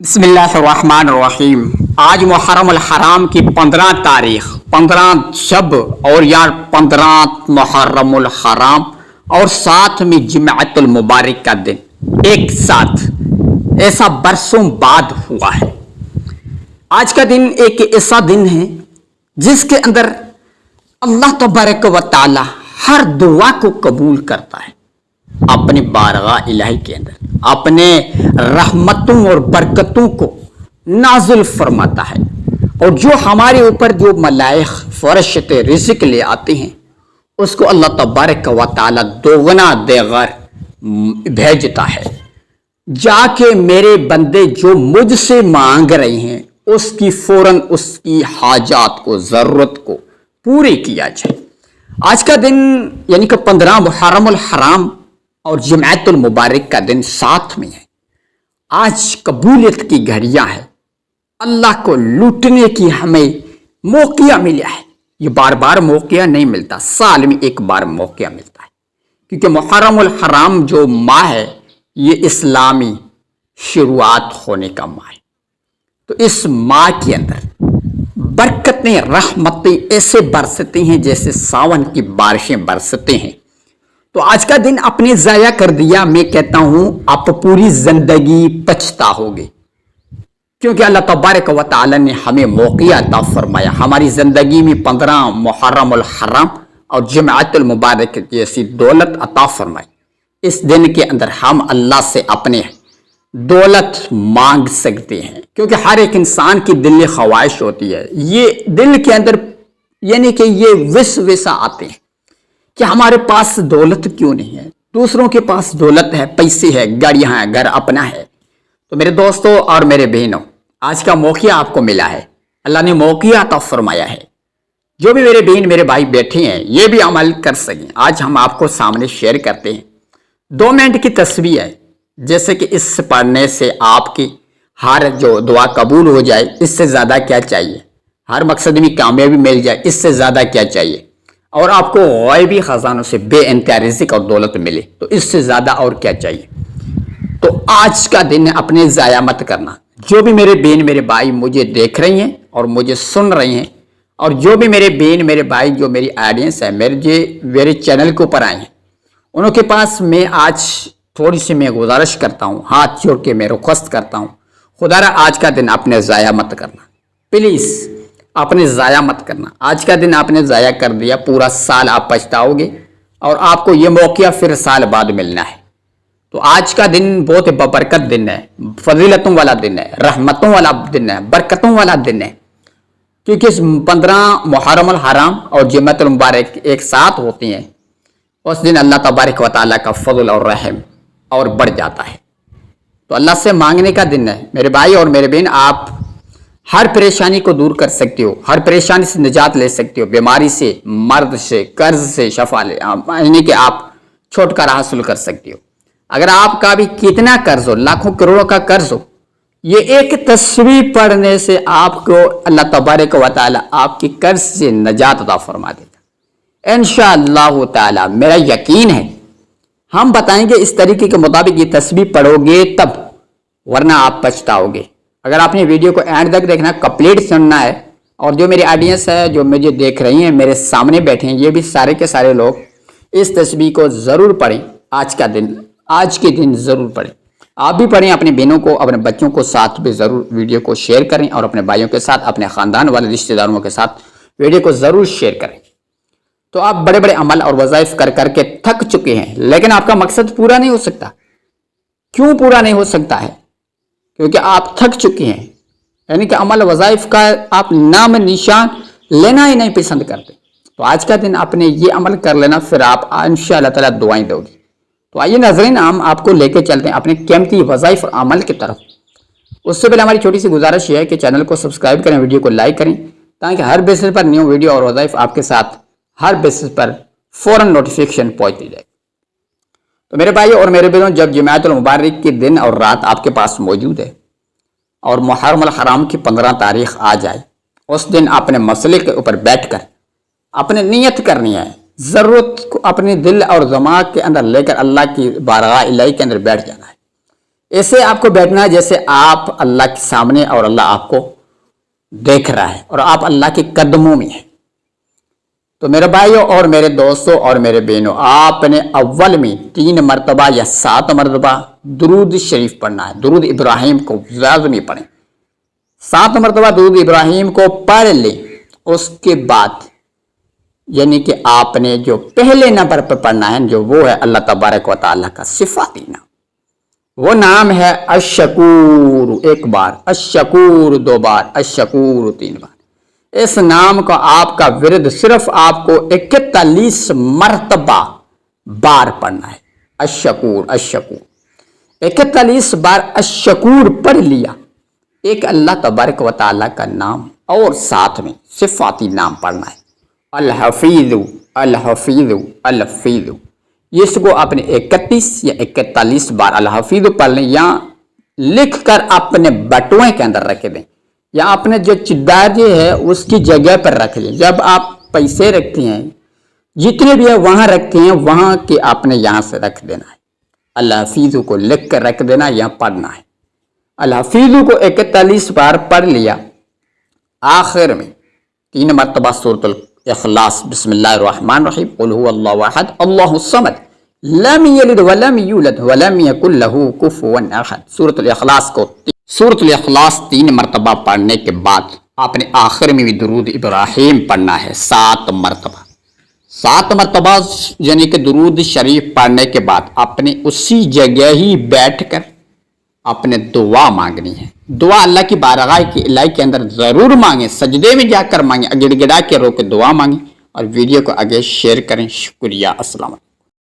بسم اللہ الرحمن الرحیم۔ آج محرم الحرام کی 15 تاریخ، 15 شب اور یا 15 محرم الحرام اور ساتھ میں جمعۃ المبارک کا دن ایک ساتھ ایسا برسوں بعد ہوا ہے۔ آج کا دن ایک ایسا دن ہے جس کے اندر اللہ تبارک و تعالی ہر دعا کو قبول کرتا ہے، اپنی بارگاہ الہی کے اندر اپنے رحمتوں اور برکتوں کو نازل فرماتا ہے، اور جو ہمارے اوپر جو ملائک فرشتے رزق لے آتے ہیں اس کو اللہ تبارک و تعالی دوگنا دیگر بھیجتا ہے۔ جا کے میرے بندے جو مجھ سے مانگ رہے ہیں اس کی فوراً اس کی حاجات کو، ضرورت کو پوری کیا جائے۔ آج کا دن یعنی کہ 15 محرم الحرام اور جمعۃ المبارک کا دن ساتھ میں ہے۔ آج قبولیت کی گھڑیاں ہیں، اللہ کو لوٹنے کی ہمیں موقع ملا ہے۔ یہ بار بار موقع نہیں ملتا، سال میں ایک بار موقع ملتا ہے، کیونکہ محرم الحرام جو ماہ ہے یہ اسلامی شروعات ہونے کا ماہ ہے۔ تو اس ماہ کے اندر برکتیں، رحمتیں ایسے برستی ہیں جیسے ساون کی بارشیں برستے ہیں۔ تو آج کا دن اپنے ضائع کر دیا، میں کہتا ہوں آپ پوری زندگی پچھتا ہوگے، کیونکہ اللہ تبارک و تعالی نے ہمیں موقع عطا فرمایا ہماری زندگی میں 15 محرم الحرام اور جمعۃ المبارک جیسی دولت عطا فرمائی۔ اس دن کے اندر ہم اللہ سے اپنے دولت مانگ سکتے ہیں، کیونکہ ہر ایک انسان کی دلی خواہش ہوتی ہے، یہ دل کے اندر یعنی کہ یہ وسوسہ آتے ہیں کہ ہمارے پاس دولت کیوں نہیں ہے، دوسروں کے پاس دولت ہے، پیسے ہے، گاڑیاں ہیں، گھر اپنا ہے۔ تو میرے دوستوں اور میرے بہنوں، آج کا موقع آپ کو ملا ہے، اللہ نے موقع عطا فرمایا ہے۔ جو بھی میرے بہن میرے بھائی بیٹھے ہیں یہ بھی عمل کر سکیں۔ آج ہم آپ کو سامنے شیئر کرتے ہیں 2 منٹ کی تصویر ہے، جیسے کہ اس پڑھنے سے آپ کی ہر جو دعا قبول ہو جائے، اس سے زیادہ کیا چاہیے؟ ہر مقصد میں کامیابی مل جائے، اس سے زیادہ کیا چاہیے؟ اور آپ کو غیبی خزانوں سے بے انتہا رزق اور دولت ملے، تو اس سے زیادہ اور کیا چاہیے؟ تو آج کا دن اپنے ضائع مت کرنا۔ جو بھی میرے بہن میرے بھائی مجھے دیکھ رہی ہیں اور مجھے سن رہی ہیں، اور جو بھی میرے بہن میرے بھائی جو میری آڈینس ہے میرے چینل کے اوپر آئے ہیں، انہوں کے پاس میں آج تھوڑی سی میں گزارش کرتا ہوں، ہاتھ جوڑ کے میں ریکویسٹ کرتا ہوں، خدا را آج کا دن اپنے ضائع مت کرنا، پلیز اپنے ضائع مت کرنا۔ آج کا دن آپ نے ضائع کر دیا، پورا سال آپ پچھتاؤ گے، اور آپ کو یہ موقع پھر سال بعد ملنا ہے۔ تو آج کا دن بہت ببرکت دن ہے، فضیلتوں والا دن ہے، رحمتوں والا دن ہے، برکتوں والا دن ہے، کیونکہ 15 محرم الحرام اور جمعۃ المبارک ایک ساتھ ہوتی ہیں۔ اس دن اللہ تبارک و تعالیٰ کا فضل اور رحم اور بڑھ جاتا ہے۔ تو اللہ سے مانگنے کا دن ہے میرے بھائی اور میرے بہن۔ آپ ہر پریشانی کو دور کر سکتے ہو، ہر پریشانی سے نجات لے سکتے ہو، بیماری سے، مرض سے، قرض سے شفا لے، یعنی کہ آپ چھٹکارا حاصل کر سکتے ہو۔ اگر آپ کا بھی کتنا قرض ہو، لاکھوں کروڑوں کا قرض ہو، یہ ایک تصویر پڑھنے سے آپ کو اللہ تبارک و تعالی آپ کی قرض سے نجات عطا فرما دیتا انشاءاللہ تعالی۔ میرا یقین ہے ہم بتائیں گے اس طریقے کے مطابق یہ تصویر پڑھو گے تب، ورنہ آپ پچھتاؤ گے۔ اگر آپ نے ویڈیو کو اینڈ تک دیکھنا، کمپلیٹ سننا ہے، اور جو میری آڈینس ہے جو مجھے دیکھ رہی ہیں میرے سامنے بیٹھے ہیں، یہ بھی سارے کے سارے لوگ اس تصویر کو ضرور پڑھیں۔ آج کے دن ضرور پڑھیں، آپ بھی پڑھیں، اپنے بہنوں کو، اپنے بچوں کو ساتھ بھی ضرور ویڈیو کو شیئر کریں، اور اپنے بھائیوں کے ساتھ، اپنے خاندان والے رشتہ داروں کے ساتھ ویڈیو کو ضرور شیئر کریں۔ تو آپ بڑے بڑے عمل اور وظائف کر کر کے تھک چکے ہیں، لیکن آپ کا مقصد پورا نہیں ہو سکتا۔ کیوں پورا نہیں ہو سکتا ہے؟ کیونکہ آپ تھک چکے ہیں، یعنی کہ عمل وظائف کا آپ نام نشان لینا ہی نہیں پسند کرتے۔ تو آج کا دن آپ نے یہ عمل کر لینا، پھر آپ انشاءاللہ تعالی دعائیں دو گی۔ تو آئیے ناظرین، ہم آپ کو لے کے چلتے ہیں اپنے قیمتی وظائف اور عمل کی طرف۔ اس سے پہلے ہماری چھوٹی سی گزارش یہ ہے کہ چینل کو سبسکرائب کریں، ویڈیو کو لائک کریں، تاکہ ہر بیسس پر نیو ویڈیو اور وظائف آپ کے ساتھ ہر بیسس پر فوراً نوٹیفیکیشن پہنچتی جائے۔ تو میرے بھائی اور میرے بہنوں، جب جمعۃ المبارک کے دن اور رات آپ کے پاس موجود ہے اور محرم الحرام کی 15 تاریخ آ جائے، اس دن اپنے مسئلے کے اوپر بیٹھ کر اپنے نیت کرنی ہے، ضرورت کو اپنے دل اور دماغ کے اندر لے کر اللہ کی بارگاہ الہی کے اندر بیٹھ جانا ہے۔ ایسے آپ کو بیٹھنا ہے جیسے آپ اللہ کے سامنے اور اللہ آپ کو دیکھ رہا ہے اور آپ اللہ کے قدموں میں ہیں۔ تو میرے بھائیوں اور میرے دوستوں اور میرے بہنوں، آپ نے اول میں 3 مرتبہ یا 7 مرتبہ درود شریف پڑھنا ہے۔ درود ابراہیم کو لازمی پڑھیں، 7 مرتبہ درود ابراہیم کو پڑھ لیں۔ اس کے بعد یعنی کہ آپ نے جو پہلے نمبر پر پڑھنا ہے جو وہ ہے اللہ تبارک و تعالیٰ کا صفاتی نام، وہ نام ہے الشکور 1 بار، الشکور 2 بار، الشکور 3 بار۔ اس نام کو آپ کا ورد صرف آپ کو 41 مرتبہ بار پڑھنا ہے۔ الشکور الشکور 41 بار الشکور پڑھ لیا، ایک اللہ تبارک و تعالیٰ کا نام اور ساتھ میں صفاتی نام پڑھنا ہے، الحفیظ الحفیظ الحفیظ۔ اس کو اپنے 31 یا 41 بار الحفیظ پڑھ لیں یا لکھ کر اپنے بٹوے کے اندر رکھ دیں یا اپنے جو چدارے ہے اس کی جگہ پر رکھ لیں۔ جب آپ پیسے رکھتے ہیں جتنے بھی ہے وہاں رکھتے ہیں وہاں کے آپ نے یہاں سے رکھ دینا ہے، الحفیظ کو لکھ کر رکھ دینا یا پڑھنا ہے۔ الحفیظ کو 41 بار پڑھ لیا، آخر میں 3 مرتبہ سورۃ الاخلاص بسم اللہ الرحمن الرحیم قل هو اللہ احد اللہ الصمد لم یلد ولم یولد ولم یکن لہ کفوا احد۔ سورۃ الاخلاص 3 مرتبہ پڑھنے کے بعد آپ نے آخر میں بھی درود ابراہیم پڑھنا ہے 7 مرتبہ۔ 7 مرتبہ یعنی کہ درود شریف پڑھنے کے بعد آپ نے اسی جگہ ہی بیٹھ کر اپنے دعا مانگنی ہے۔ دعا اللہ کی بارگاہ کی الہی کے اندر ضرور مانگیں، سجدے میں جا کر مانگیں، گڑ گڑا کے رو کے دعا مانگیں اور ویڈیو کو آگے شیئر کریں۔ شکریہ، السلام علیکم۔